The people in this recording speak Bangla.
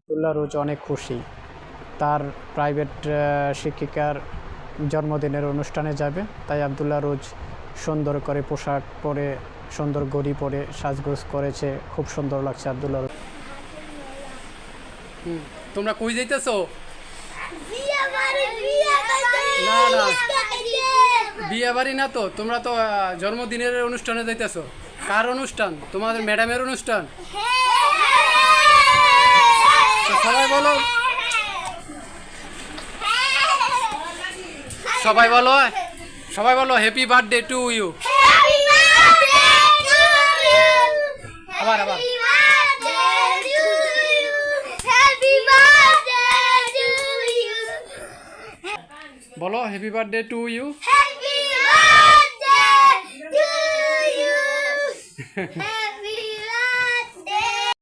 আব্দুল্লাহ রোজ অনেক খুশি, তার প্রাইভেট শিক্ষিকার জন্মদিনের অনুষ্ঠানে যাবে, তাই আব্দুল্লাহ রোজ সুন্দর করে পোশাক পরে, সুন্দর গড়ি পরে সাজগোজ করেছে। খুব সুন্দর লাগছে আব্দুল্লাহ রোজ। তোমরা কই যাইতেছো? না না, বিয়ে বাড়ি না তো, তোমরা তো জন্মদিনের অনুষ্ঠানে যাইতেছো। কার অনুষ্ঠান? তোমাদের ম্যাডামের অনুষ্ঠান। সবাই বলো, সবাই বলো, সবাই বলো হ্যাপি বার্থডে টু ইউ। আবার আবার বলো happy birthday to you. Happy birthday to you.